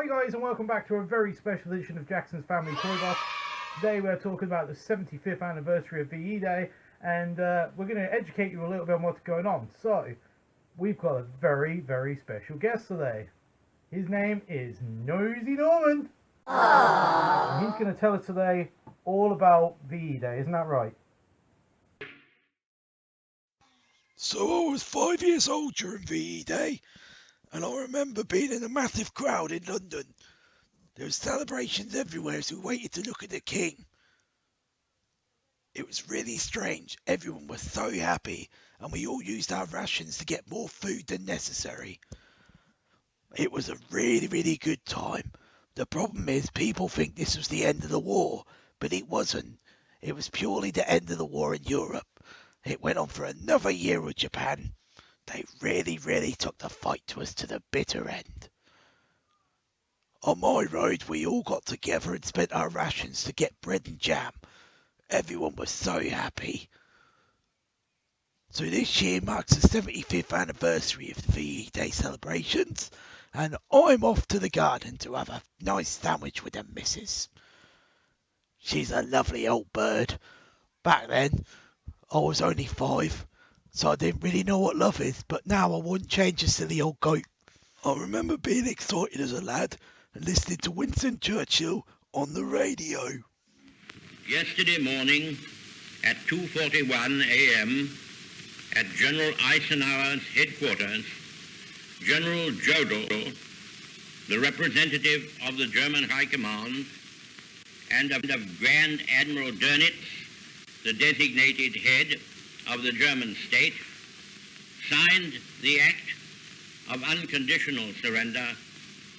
Hi guys, and welcome back to a very special edition of Jaxsons Family Toybox. Today we're talking about the 75th anniversary of VE Day, and we're going to educate you a little bit on what's going on. So, we've got a very, very special guest today. His name is Nosy Norman. And he's going to tell us today all about VE Day, isn't that right? So I was 5 years old during VE Day, and I remember being in a massive crowd in London. There were celebrations everywhere as we waited to look at the King. It was really strange. Everyone was so happy, and we all used our rations to get more food than necessary. It was a really, really good time. The problem is people think this was the end of the war, but it wasn't. It was purely the end of the war in Europe. It went on for another year with Japan. They really, really took the fight to us to the bitter end. On my road, we all got together and spent our rations to get bread and jam. Everyone was so happy. So this year marks the 75th anniversary of the VE Day celebrations, and I'm off to the garden to have a nice sandwich with the missus. She's a lovely old bird. Back then, I was only 5, so I didn't really know what love is, but now I wouldn't change a silly old goat. I remember being excited as a lad and listening to Winston Churchill on the radio. Yesterday morning at 2:41 a.m. at General Eisenhower's headquarters, General Jodl, the representative of the German High Command, and of Grand Admiral Dönitz, the designated head of the German state, signed the act of unconditional surrender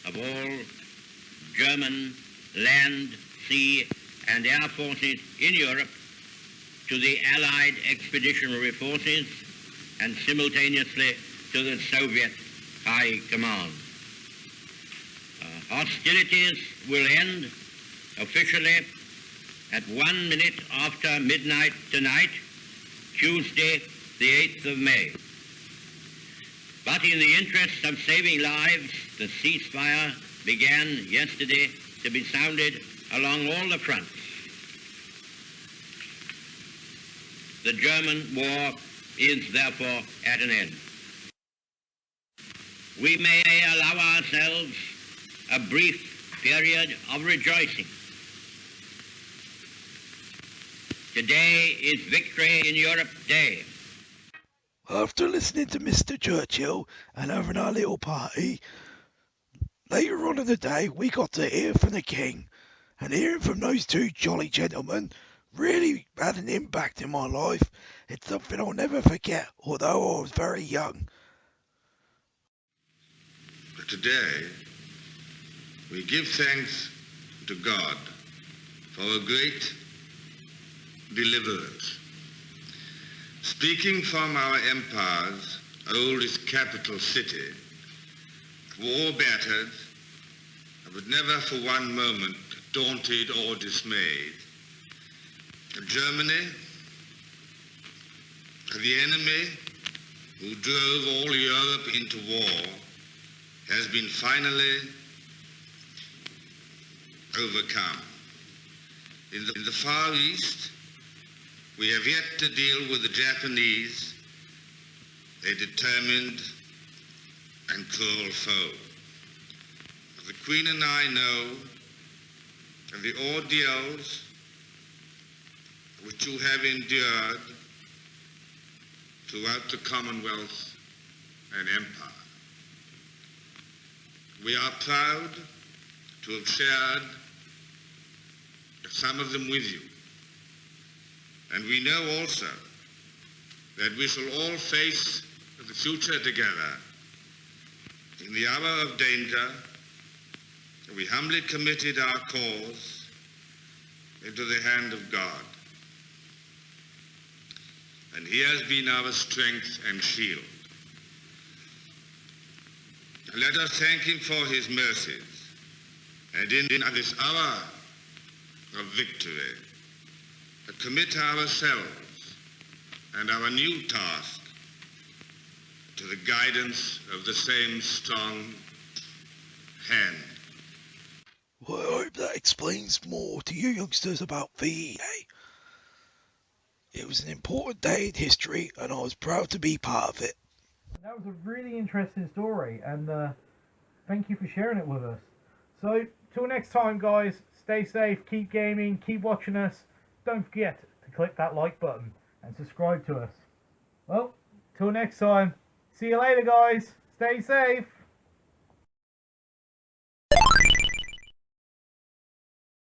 of all German land, sea, and air forces in Europe to the Allied Expeditionary Forces and simultaneously to the Soviet High Command. Hostilities will end officially at 1 minute after midnight tonight, Tuesday, the 8th of May. But in the interest of saving lives, the ceasefire began yesterday to be sounded along all the fronts. The German war is therefore at an end. We may allow ourselves a brief period of rejoicing. Today is Victory in Europe Day. After listening to Mr. Churchill and having our little party, later on in the day we got to hear from the King, and hearing from those two jolly gentlemen really had an impact in my life. It's something I'll never forget, although I was very young. But today, we give thanks to God for a great deliverance. Speaking from our empire's oldest capital city, war battered, but never for one moment daunted or dismayed, Germany, the enemy who drove all Europe into war, has been finally overcome. In the Far East, we have yet to deal with the Japanese, a determined and cruel foe. The Queen and I know of the ordeals which you have endured throughout the Commonwealth and Empire. We are proud to have shared some of them with you. And we know also that we shall all face the future together. In the hour of danger, we humbly committed our cause into the hand of God. And he has been our strength and shield. Let us thank him for his mercies. And in this hour of victory, commit ourselves and our new task to the guidance of the same strong hand Well, I hope that explains more to you youngsters about VE Day. It was an important day in history, and I was proud to be part of it. That was a really interesting story, and thank you for sharing it with us. So, till next time, guys, stay safe, keep gaming, keep watching us. Don't forget to click that like button and subscribe to us. Well, till next time, see you later, guys. Stay safe.